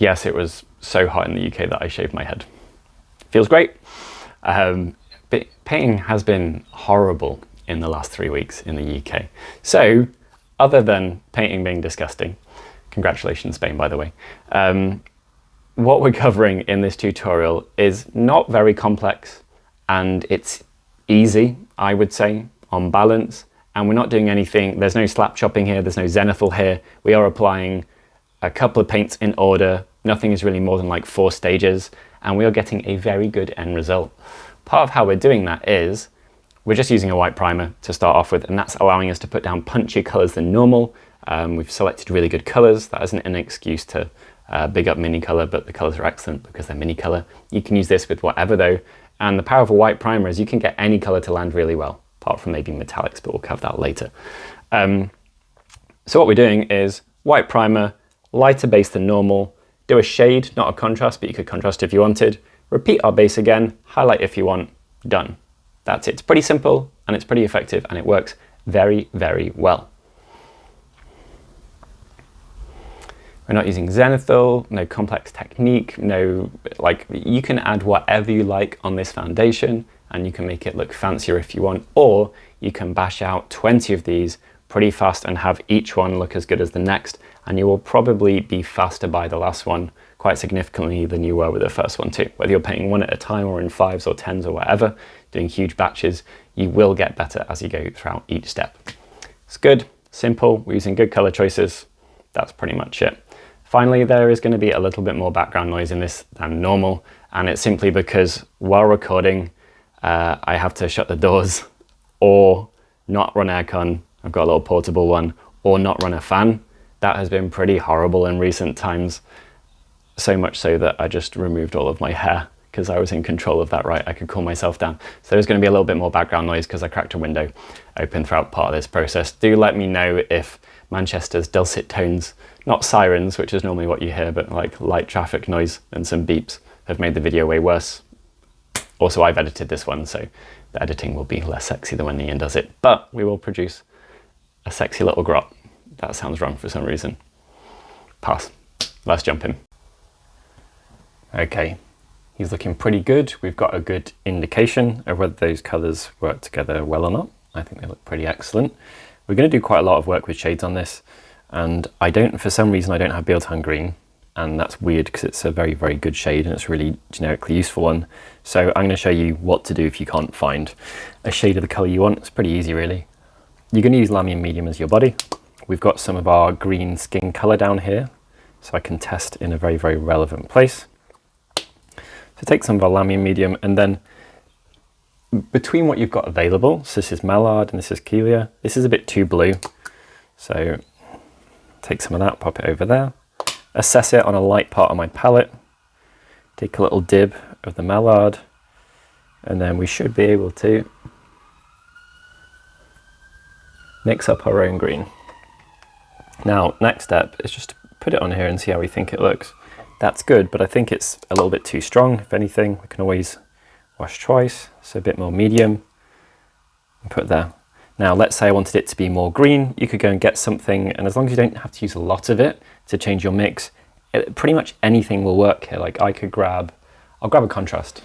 yes, it was so hot in the UK that I shaved my head. Feels great. But painting has been horrible in the last 3 weeks in the UK. So other than painting being disgusting, congratulations Spain, by the way, what we're covering in this tutorial is not very complex, and it's easy, I would say, on balance. And we're not doing anything, there's no slap chopping here, there's no zenithal here. We are applying a couple of paints in order. Nothing is really more than like 4 stages, and we are getting a very good end result. Part of how we're doing that is we're just using a white primer to start off with, and that's allowing us to put down punchier colors than normal. We've selected really good colors. That isn't an excuse to big up mini color, but the colors are excellent because they're mini color. You can use this with whatever though, and the power of a white primer is you can get any color to land really well, apart from maybe metallics, but we'll cover that later. So what we're doing is white primer, lighter base than normal, do a shade, not a contrast, but you could contrast if you wanted, repeat our base again, highlight if you want, done. That's it. It's pretty simple and it's pretty effective, and it works very, very well. We're not using zenithal, no complex technique, no, like, you can add whatever you like on this foundation and you can make it look fancier if you want, or you can bash out 20 of these pretty fast and have each one look as good as the next, and you will probably be faster by the last one quite significantly than you were with the first one too. Whether you're painting one at a time or in 5s or 10s or whatever, doing huge batches, you will get better as you go throughout each step. It's good, simple, we're using good color choices. That's pretty much it. Finally, there is going to be a little bit more background noise in this than normal, and it's simply because while recording, I have to shut the doors or not run aircon. I've got a little portable one, or not run a fan. That has been pretty horrible in recent times. So much so that I just removed all of my hair because I was in control of that, right? I could cool myself down. So there's going to be a little bit more background noise because I cracked a window open throughout part of this process. Do let me know if Manchester's dulcet tones, not sirens, which is normally what you hear, but like light traffic noise and some beeps, have made the video way worse. Also, I've edited this one, so the editing will be less sexy than when Ian does it, but we will produce a sexy little grot. That sounds wrong for some reason. Pass. Let's jump in. Okay, he's looking pretty good. We've got a good indication of whether those colors work together well or not. I think they look pretty excellent. We're going to do quite a lot of work with shades on this, and for some reason I don't have Beardtown Green, and that's weird because it's a very, very good shade and it's a really generically useful one. So I'm going to show you what to do if you can't find a shade of the color you want. It's pretty easy really. You're going to use Lamian Medium as your body. We've got some of our green skin color down here, so I can test in a very, very relevant place. So take some of our Lamian Medium, and then between what you've got available, so this is Mallard and this is Keelia, this is a bit too blue. So take some of that, pop it over there, assess it on a light part of my palette, take a little dib of the Mallard, and then we should be able to mix up our own green. Now, next step is just to put it on here and see how we think it looks. That's good, but I think it's a little bit too strong. If anything, we can always wash twice, so a bit more medium, and put there. Now, let's say I wanted it to be more green, you could go and get something, and as long as you don't have to use a lot of it to change your mix, pretty much anything will work here. Like I'll grab a contrast.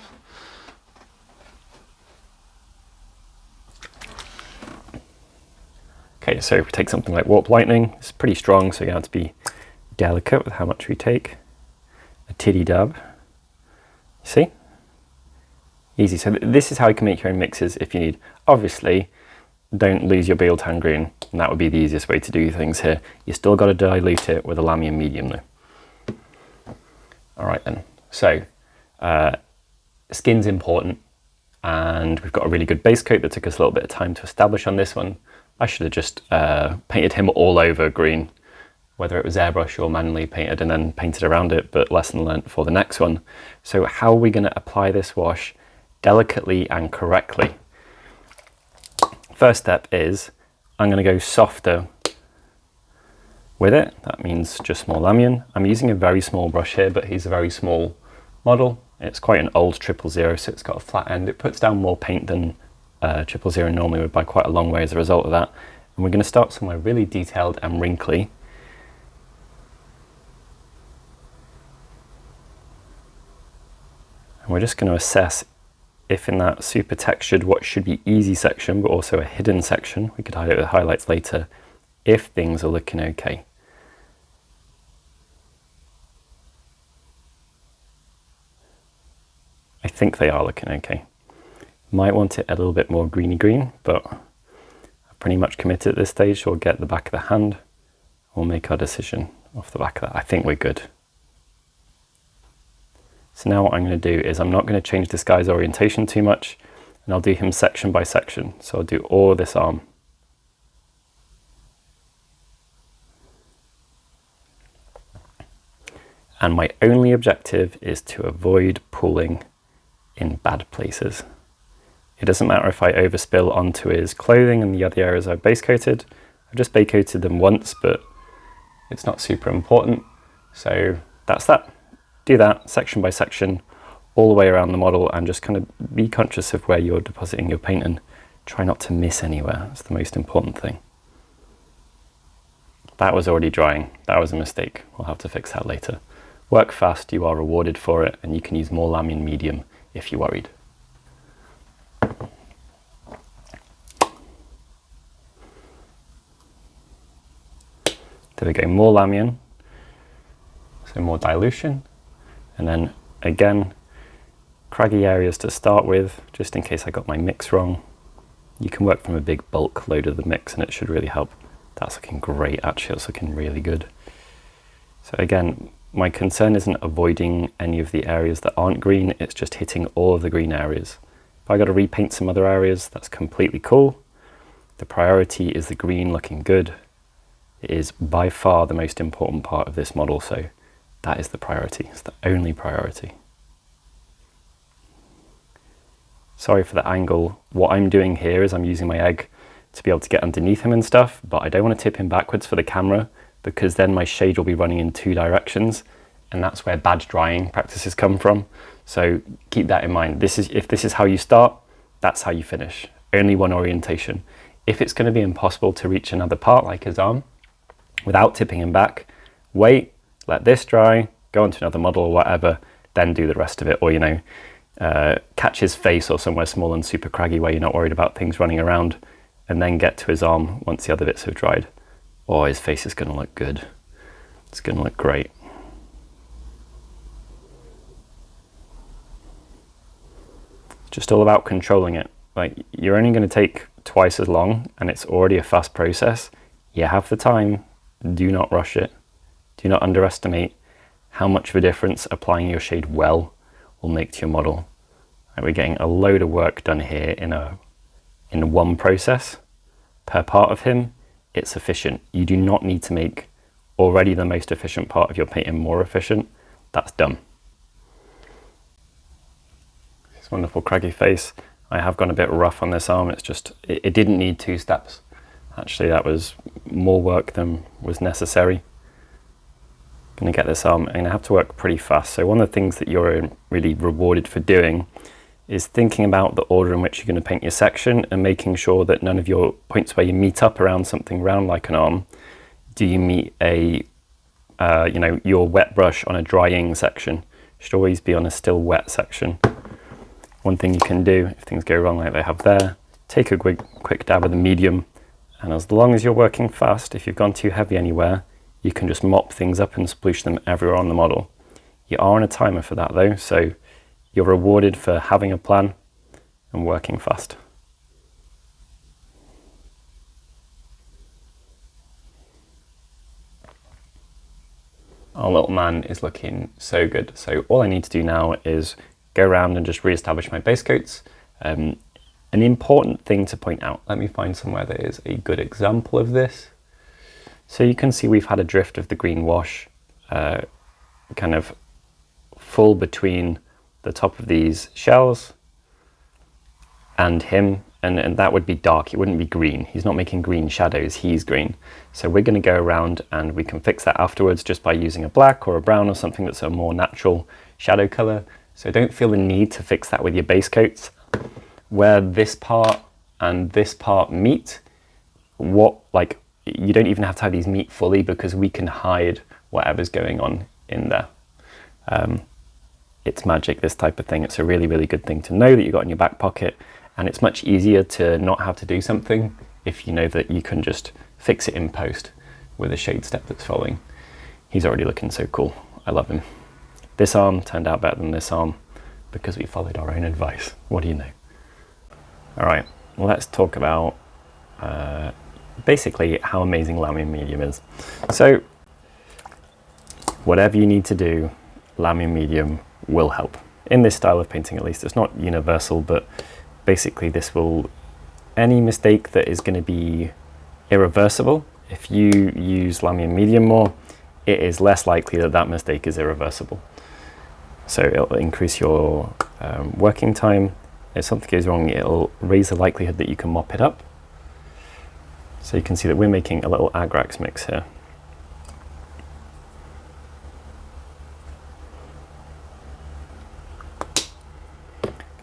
Okay, so if we take something like Warp Lightning, it's pretty strong, so you have to be delicate with how much we take. A tiddy dab. See? Easy. So this is how you can make your own mixes if you need. Obviously, don't lose your Beardtown Green, and that would be the easiest way to do things here. You still got to dilute it with a Lamian Medium though. All right then. So skin's important, and we've got a really good base coat that took us a little bit of time to establish on this one. I should have just painted him all over green, whether it was airbrush or manually painted and then painted around it, but lesson learnt for the next one. So how are we going to apply this wash delicately and correctly? First step is I'm going to go softer with it. That means just more Lamian. I'm using a very small brush here, but he's a very small model. It's quite an old 000, so it's got a flat end. It puts down more paint than 000 normally would by quite a long way as a result of that. And we're going to start somewhere really detailed and wrinkly. And we're just going to assess if in that super textured, what should be easy section, but also a hidden section, we could highlight the highlights later, if things are looking okay. I think they are looking okay. Might want it a little bit more greeny green, but I'm pretty much committed at this stage, so we'll get the back of the hand. We'll make our decision off the back of that. I think we're good. So now what I'm going to do is I'm not going to change this guy's orientation too much, and I'll do him section by section. So I'll do all of this arm. And my only objective is to avoid pulling in bad places. It doesn't matter if I overspill onto his clothing and the other areas I've base coated. I've just base coated them once, but it's not super important. So that's that. Do that section by section all the way around the model, and just kind of be conscious of where you're depositing your paint and try not to miss anywhere. That's the most important thing. That was already drying. That was a mistake. We'll have to fix that later. Work fast, you are rewarded for it, and you can use more Lamian medium if you're worried. There we go, more Lamian, so more dilution, and then again, craggy areas to start with, just in case I got my mix wrong. You can work from a big bulk load of the mix and it should really help. That's looking great, actually, it's looking really good. So again, my concern isn't avoiding any of the areas that aren't green, it's just hitting all of the green areas. If I got to repaint some other areas, that's completely cool. The priority is the green looking good. It is by far the most important part of this model, so that is the priority. It's the only priority. Sorry for the angle. What I'm doing here is I'm using my egg to be able to get underneath him and stuff, but I don't want to tip him backwards for the camera because then my shade will be running in two directions, and that's where bad drying practices come from. So keep that in mind. If this is how you start, that's how you finish. Only one orientation. If it's going to be impossible to reach another part like his arm without tipping him back, wait, let this dry, go on to another model or whatever, then do the rest of it. Or, you know, catch his face or somewhere small and super craggy where you're not worried about things running around, and then get to his arm once the other bits have dried. Oh, his face is going to look good. It's going to look great. It's just all about controlling it. Like, you're only going to take twice as long and it's already a fast process. You have the time. Do not rush it. Do not underestimate how much of a difference applying your shade well will make to your model. And we're getting a load of work done here in one process per part of him. It's efficient. You do not need to make already the most efficient part of your painting more efficient. That's dumb. This wonderful craggy face. I have gone a bit rough on this arm. It's just, it didn't need 2 steps. Actually, that was more work than was necessary. I'm going to get this arm, I'm going to have to work pretty fast. So one of the things that you're really rewarded for doing is thinking about the order in which you're going to paint your section and making sure that none of your points where you meet up around something round like an arm, do you meet a, you know, your wet brush on a drying section. Should always be on a still wet section. One thing you can do if things go wrong like they have there, take a quick dab of the medium, and as long as you're working fast, if you've gone too heavy anywhere, you can just mop things up and sploosh them everywhere on the model. You are on a timer for that though, so you're rewarded for having a plan and working fast. Our little man is looking so good. So all I need to do now is go around and just re-establish my base coats. An important thing to point out, let me find somewhere that is a good example of this. So you can see we've had a drift of the green wash kind of full between the top of these shells and him, and that would be dark, it wouldn't be green. He's not making green shadows, he's green. So we're going to go around and we can fix that afterwards just by using a black or a brown or something that's a more natural shadow color. So don't feel the need to fix that with your base coats. Where this part and this part meet, you don't even have to have these meet fully because we can hide whatever's going on in there. it's magic, this type of thing. It's a really, really good thing to know that you got in your back pocket, and it's much easier to not have to do something if you know that you can just fix it in post with a shade step that's following. He's already looking so cool. I love him. This arm turned out better than this arm because we followed our own advice. What do you know? All right, well, let's talk about basically how amazing laminar medium is. So whatever you need to do, laminar medium will help. In this style of painting, at least. It's not universal, but basically this will, any mistake that is going to be irreversible, if you use laminar medium more, it is less likely that that mistake is irreversible. So it'll increase your working time. If something goes wrong, it'll raise the likelihood that you can mop it up. So you can see that we're making a little agrax mix here.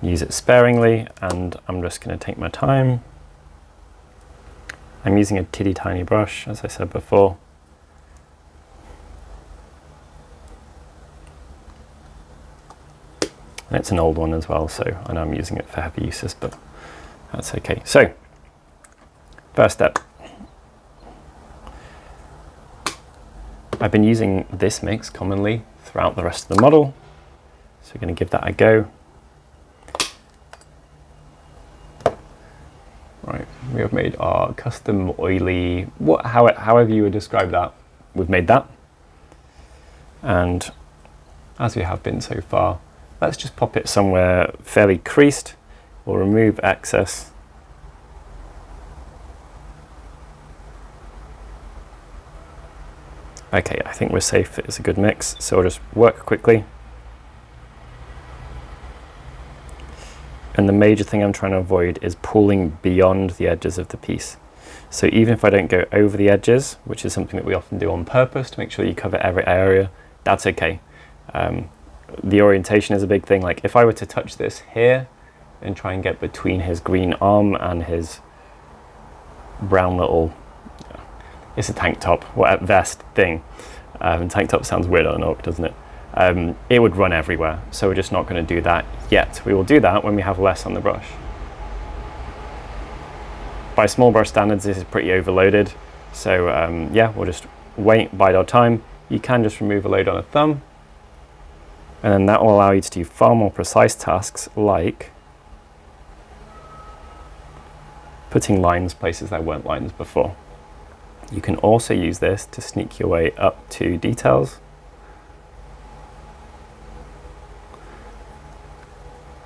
Use it sparingly, and I'm just going to take my time. I'm using a teeny tiny brush, as I said before. And it's an old one as well, so I know I'm using it for heavy uses, but that's okay. So, first step. I've been using this mix commonly throughout the rest of the model, so we're going to give that a go. Right, we have made our custom oily, however you would describe that, we've made that. And as we have been so far, let's just pop it somewhere fairly creased. We'll remove excess. Okay, I think we're safe. It's a good mix, so we'll just work quickly. And the major thing I'm trying to avoid is pulling beyond the edges of the piece. So even if I don't go over the edges, which is something that we often do on purpose to make sure you cover every area, that's okay. The orientation is a big thing. Like if I were to touch this here and try and get between his green arm and his brown little, it's a tank top, vest thing. Tank top sounds weird on an orc, doesn't it? It would run everywhere, so we're just not going to do that yet. We will do that when we have less on the brush. By small brush standards, this is pretty overloaded, so yeah, we'll just wait, bide our time. You can just remove a load on a thumb, and then that will allow you to do far more precise tasks, like putting lines places there weren't lines before. You can also use this to sneak your way up to details.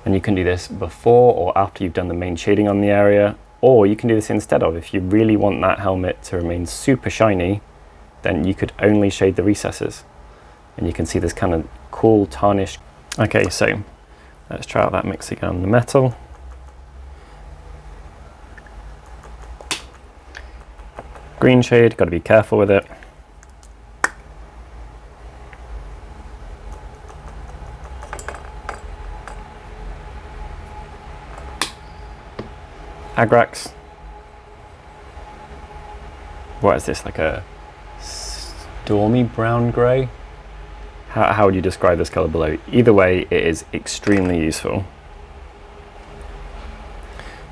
And you can do this before or after you've done the main shading on the area, or you can do this instead of. If you really want that helmet to remain super shiny, then you could only shade the recesses. And you can see this kind of cool tarnish. Okay, so let's try out that mix again on the metal. Green shade, got to be careful with it. Agrax. What is this, like a stormy brown grey? How would you describe this colour below? Either way, it is extremely useful.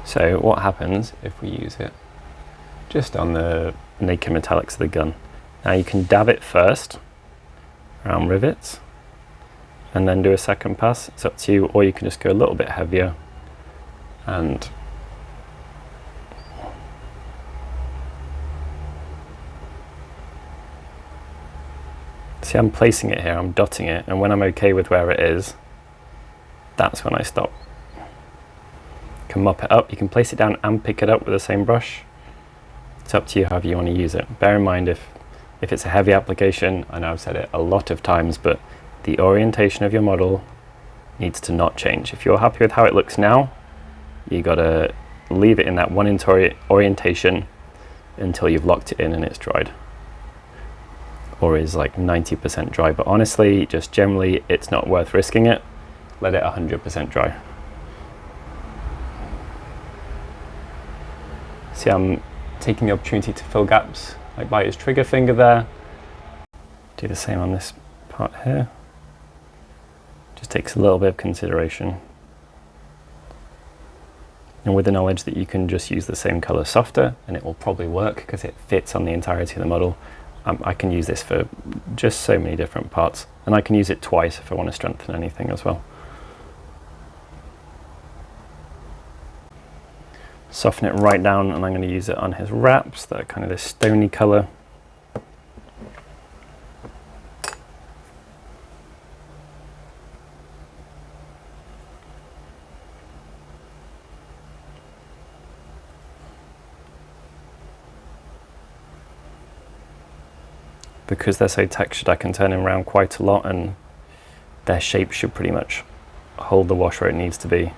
So what happens if we use it just on the naked metallics of the gun? Now you can dab it first around rivets and then do a second pass. It's up to you, or you can just go a little bit heavier and see, I'm placing it here, I'm dotting it, and when I'm okay with where it is, that's when I stop. You can mop it up, you can place it down and pick it up with the same brush. It's up to you however you want to use it. Bear in mind if it's a heavy application, I know I've said it a lot of times, but the orientation of your model needs to not change. If you're happy with how it looks now, you gotta leave it in that one orientation until you've locked it in and it's dried. Or is like 90% dry, but honestly, just generally, it's not worth risking it. Let it 100% dry. See, I'm taking the opportunity to fill gaps, like by his trigger finger there. Do the same on this part here. Just takes a little bit of consideration. And with the knowledge that you can just use the same color softer and it will probably work because it fits on the entirety of the model, I can use this for just so many different parts. And I can use it twice if I want to strengthen anything as well. Soften it right down, and I'm going to use it on his wraps that are kind of this stony color. Because they're so textured, I can turn them around quite a lot, and their shape should pretty much hold the wash where it needs to be.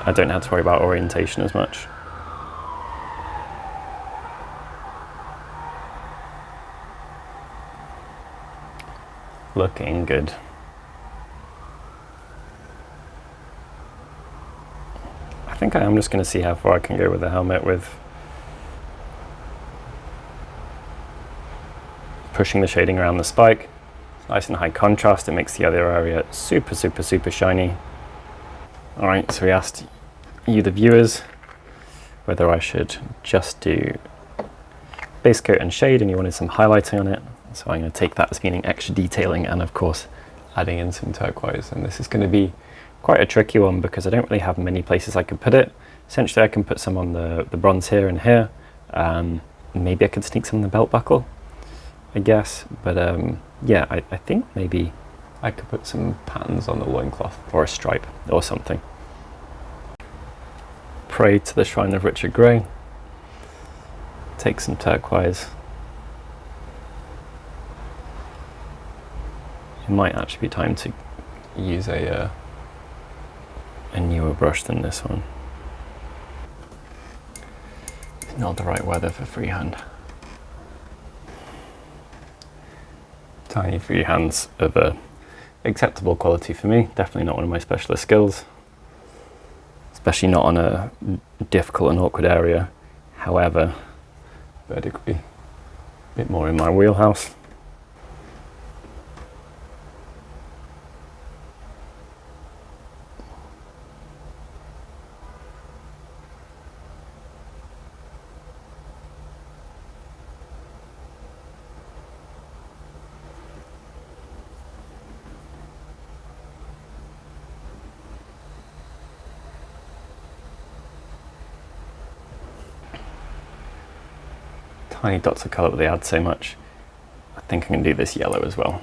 I don't have to worry about orientation as much. Looking good. I think I am just going to see how far I can go with the helmet with pushing the shading around the spike. It's nice and high contrast, it makes the other area super, super, super shiny. Alright, so we asked you, the viewers, whether I should just do base coat and shade, and you wanted some highlighting on it. So I'm going to take that as meaning extra detailing and, of course, adding in some turquoise. And this is going to be quite a tricky one because I don't really have many places I could put it. Essentially, I can put some on the bronze here and here. Maybe I could sneak some in the belt buckle, I guess. But yeah, I think maybe I could put some patterns on the loincloth or a stripe or something. Pray to the Shrine of Richard Grey. Take some turquoise. It might actually be time to use a newer brush than this one. It's not the right weather for freehand. Tiny freehands of acceptable quality for me. Definitely not one of my specialist skills. Especially not on a difficult and awkward area. However, vertically, a bit more in my wheelhouse. Tiny dots of colour, but they add so much. I think I can do this yellow as well.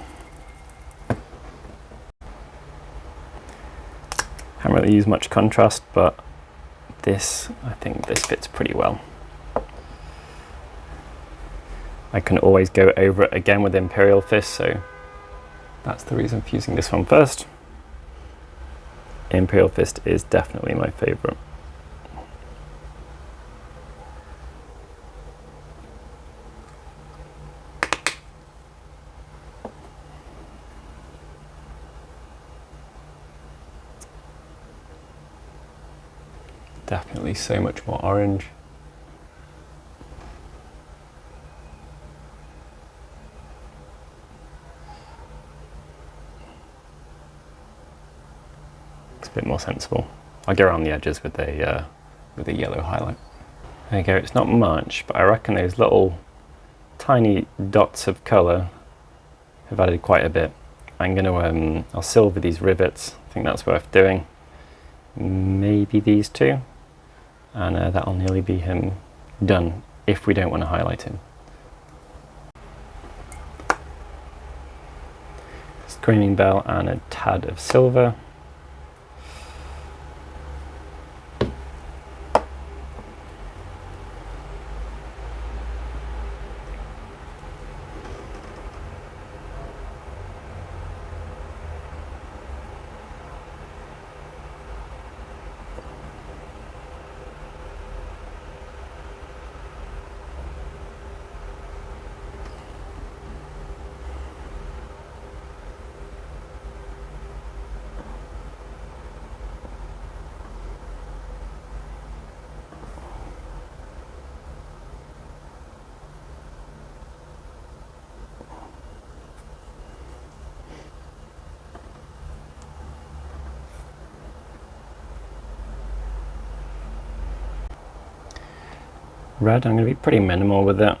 Haven't really used much contrast, but this, I think this fits pretty well. I can always go over it again with Imperial Fist, so that's the reason for using this one first. Imperial Fist is definitely my favourite. Definitely so much more orange. It's a bit more sensible. I'll go around the edges with a yellow highlight. There you go, it's not much, but I reckon those little tiny dots of colour have added quite a bit. I'm going to, I'll silver these rivets, I think that's worth doing. Maybe these two. And that'll nearly be him done if we don't want to highlight him. Screaming Bell and a tad of silver. red. I'm going to be pretty minimal with it.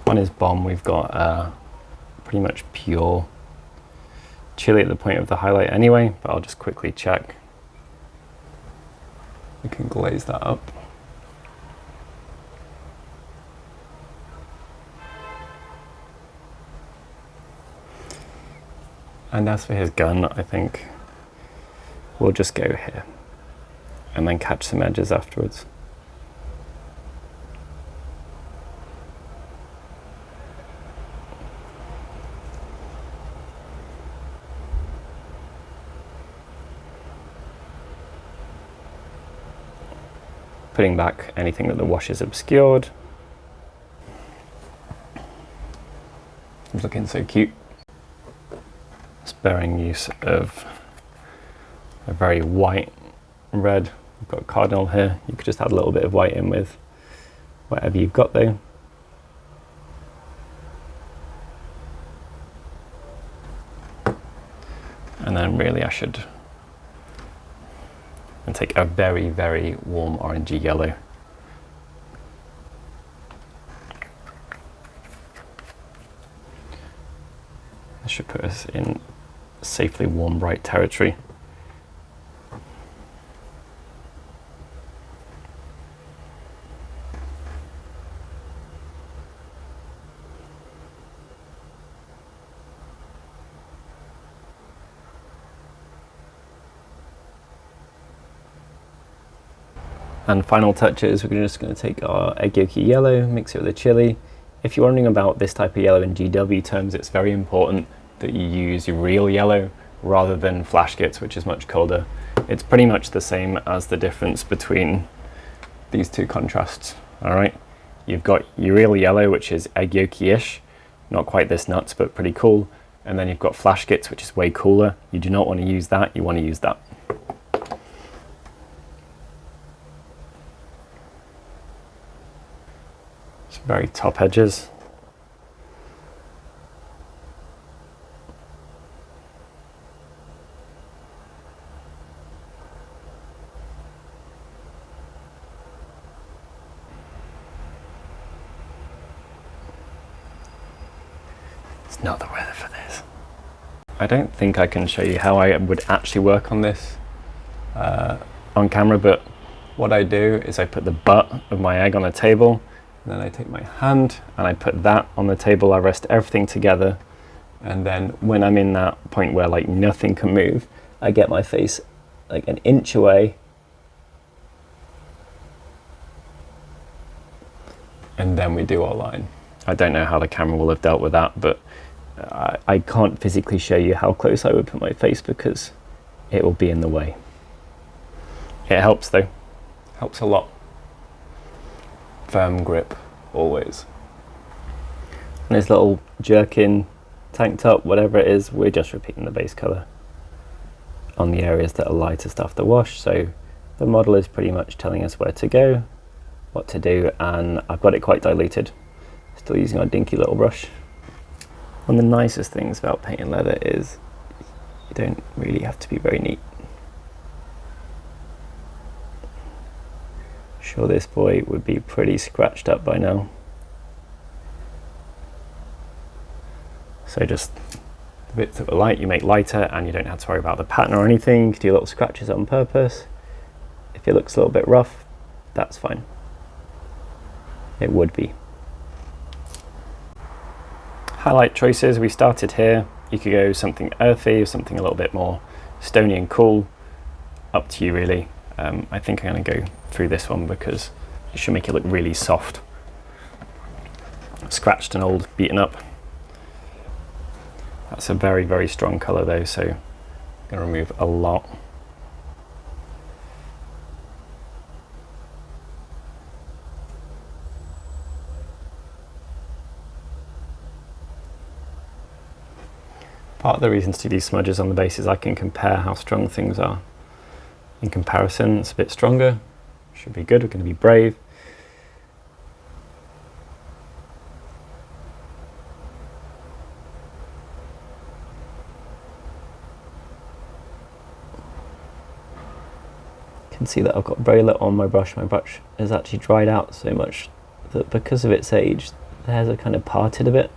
On his bomb we've got pretty much pure chili at the point of the highlight anyway, but I'll just quickly check. We can glaze that up. And as for his gun, I think we'll just go here and then catch some edges afterwards. Putting back anything that the wash is obscured. It's looking so cute. Sparing use of a very white red. We've got cardinal here. You could just add a little bit of white in with whatever you've got though. And then really I should take a very, very warm orangey yellow. This should put us in safely warm, bright territory. And final touches, we're just going to take our egg yolky yellow, mix it with the chili. If you're wondering about this type of yellow in GW terms, it's very important that you use real yellow rather than flash kits, which is much colder. It's pretty much the same as the difference between these two contrasts, all right? You've got your real yellow, which is egg yolky-ish, not quite this nuts, but pretty cool. And then you've got flash kits, which is way cooler. You do not want to use that, you want to use that. Very top edges. It's not the weather for this. I don't think I can show you how I would actually work on this on camera, but what I do is I put the butt of my egg on a table. And then I take my hand and I put that on the table. I rest everything together, and then when I'm in that point where like nothing can move, I get my face like an inch away, and then we do our line. I don't know how the camera will have dealt with that, but I can't physically show you how close I would put my face because it will be in the way. It helps though. Helps a lot. Firm grip, always. And this little jerkin, tank top, whatever it is, we're just repeating the base colour on the areas that are lightest after wash. So the model is pretty much telling us where to go, what to do, and I've got it quite diluted. Still using our dinky little brush. One of the nicest things about painting leather is you don't really have to be very neat. Sure, this boy would be pretty scratched up by now. So just the bits that were light you make lighter, and you don't have to worry about the pattern or anything. You can do little scratches on purpose. If it looks a little bit rough, that's fine. It would be. Highlight choices, we started here. You could go something earthy or something a little bit more stony and cool. Up to you really. I think I'm going to go through this one because it should make it look really soft. Scratched and old, beaten up. That's a very, very strong colour though, so I'm going to remove a lot. Part of the reason to do these smudges on the base is I can compare how strong things are. In comparison, it's a bit stronger. Should be good, we're going to be brave. can see that I've got very little on my brush. My brush has actually dried out so much that because of its age, the hairs are kind of parted a bit,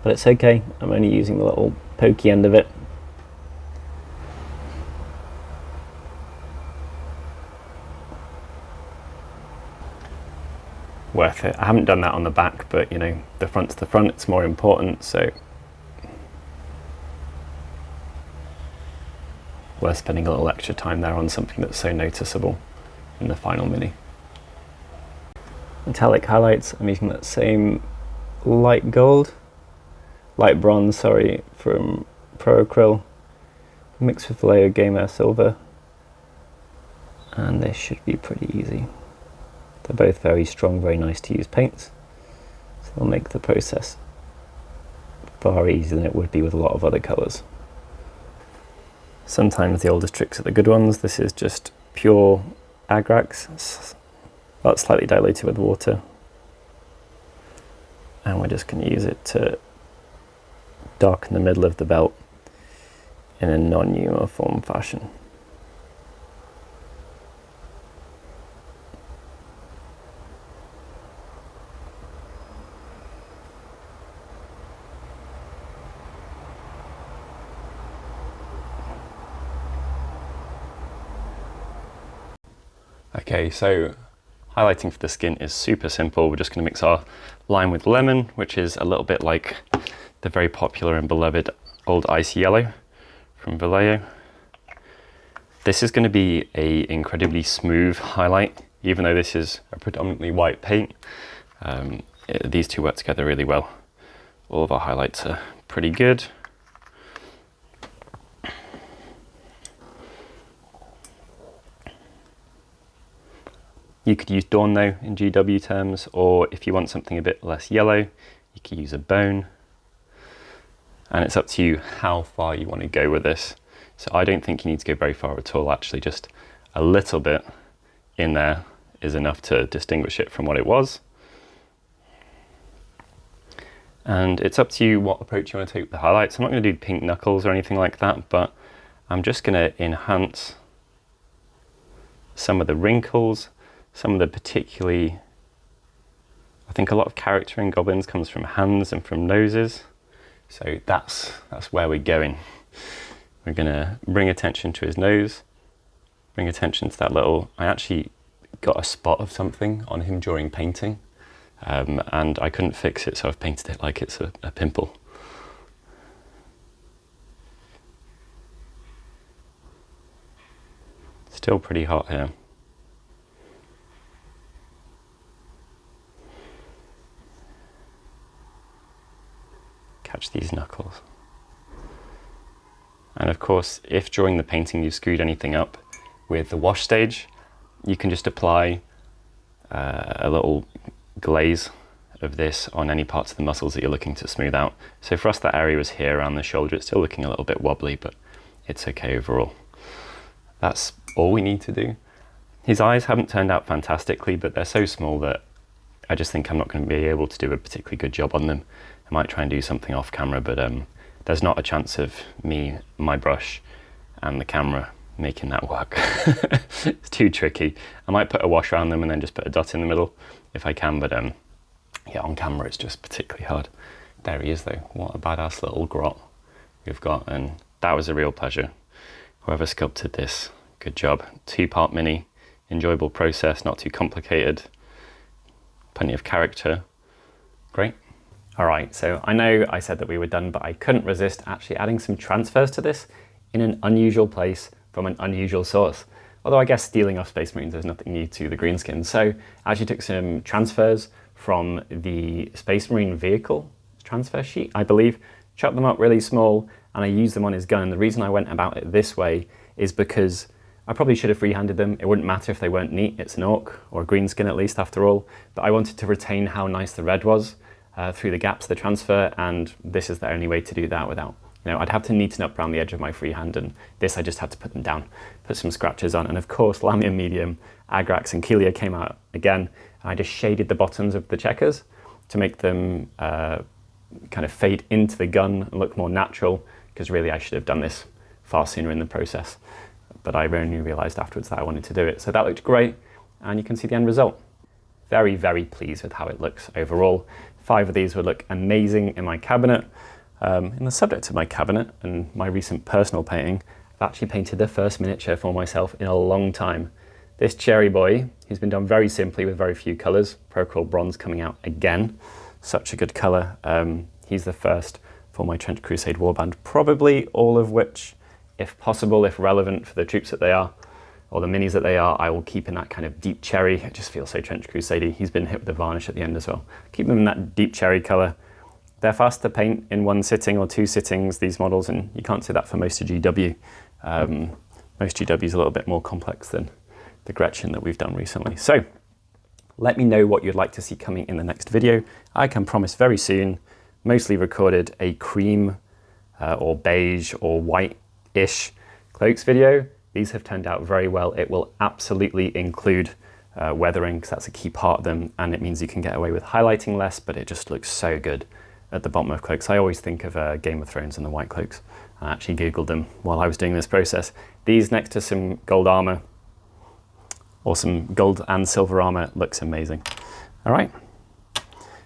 but it's okay. I'm only using the little pokey end of it. Worth it. I haven't done that on the back, but you know, the front's the front, it's more important, so worth spending a little extra time there on something that's so noticeable in the final mini. Metallic highlights, I'm using that same light bronze, sorry, from Pro Acryl, mixed with Vallejo Game Air Silver, and this should be pretty easy. They're both very strong, very nice to use paints, so they'll make the process far easier than it would be with a lot of other colours. Sometimes the oldest tricks are the good ones. This is just pure Agrax, but slightly diluted with water. And we're just going to use it to darken the middle of the belt in a non-uniform fashion. Okay, so highlighting for the skin is super simple. We're just going to mix our lime with lemon, which is a little bit like the very popular and beloved Old Icy Yellow from Vallejo. This is going to be an incredibly smooth highlight, even though this is a predominantly white paint. These two work together really well. All of our highlights are pretty good. You could use Dawn though in GW terms, or if you want something a bit less yellow, you could use a bone. And it's up to you how far you want to go with this. So I don't think you need to go very far at all, actually. Just a little bit in there is enough to distinguish it from what it was. And it's up to you what approach you want to take with the highlights. I'm not going to do pink knuckles or anything like that, but I'm just going to enhance some of the wrinkles. Some of the particularly, I think a lot of character in goblins comes from hands and from noses. So that's where we're going. We're gonna bring attention to his nose, bring attention to that little, I actually got a spot of something on him during painting, and I couldn't fix it, so I've painted it like it's a pimple. Still pretty hot here. Catch these knuckles. And of course, if during the painting you screwed anything up with the wash stage, you can just apply a little glaze of this on any parts of the muscles that you're looking to smooth out. So for us, that area was here around the shoulder. It's still looking a little bit wobbly, but it's okay overall. That's all we need to do. His eyes haven't turned out fantastically, but they're so small that I just think I'm not going to be able to do a particularly good job on them. I might try and do something off camera, but there's not a chance of me, my brush, and the camera making that work. It's too tricky. I might put a wash around them and then just put a dot in the middle if I can, but yeah, on camera it's just particularly hard. There he is though. What a badass little grot we've got, and that was a real pleasure. Whoever sculpted this, good job. 2-part mini, enjoyable process, not too complicated, plenty of character. Great. All right, so I know I said that we were done, but I couldn't resist actually adding some transfers to this in an unusual place from an unusual source. Although I guess stealing off Space Marines is nothing new to the greenskins. So I actually took some transfers from the Space Marine vehicle transfer sheet, I believe, chopped them up really small, and I used them on his gun. And the reason I went about it this way is because I probably should have freehanded them. It wouldn't matter if they weren't neat. It's an orc, or a greenskin at least after all. But I wanted to retain how nice the red was through the gaps of the transfer, and this is the only way to do that without, I'd have to neaten up around the edge of my freehand, and this I just had to put them down, put some scratches on, and of course Lamia Medium, Agrax and Kelia came out again, and I just shaded the bottoms of the checkers to make them kind of fade into the gun and look more natural, because really I should have done this far sooner in the process. but I only realized afterwards that I wanted to do it. So that looked great, and you can see the end result. Very, very pleased with how it looks overall. 5 of these would look amazing in my cabinet. In the subject of my cabinet and my recent personal painting, I've actually painted the first miniature for myself in a long time. This cherry boy, who's been done very simply with very few colours, Prochrome Bronze coming out again. Such a good colour. He's the first for my Trench Crusade warband, probably all of which, if possible, if relevant for the troops that they are, or the minis that they are, I will keep in that kind of deep cherry. It just feels so Trench Crusade-y. He's been hit with the varnish at the end as well. Keep them in that deep cherry colour. They're fast to paint in 1 sitting or 2 sittings, these models, and you can't say that for most of GW. Most GW is a little bit more complex than the Gretchen that we've done recently. So let me know what you'd like to see coming in the next video. I can promise very soon, mostly recorded, a cream or beige or white-ish cloaks video. These have turned out very well. It will absolutely include weathering, because that's a key part of them, and it means you can get away with highlighting less, but it just looks so good at the bottom of cloaks. I always think of Game of Thrones and the white cloaks. I actually Googled them while I was doing this process. These next to some gold armor, or some gold and silver armor, looks amazing. All right,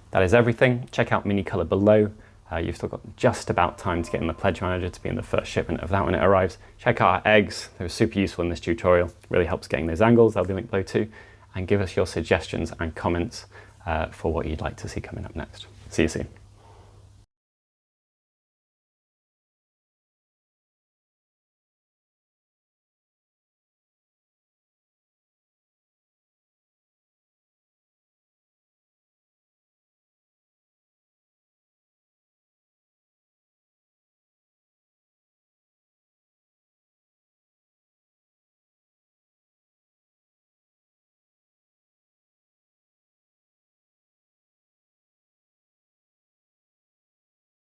that is everything. Check out Mini Color below. You've still got just about time to get in the Pledge Manager to be in the first shipment of that when it arrives. Check out our eggs. They're super useful in this tutorial. Really helps getting those angles. They'll be linked below too. And give us your suggestions and comments for what you'd like to see coming up next. See you soon.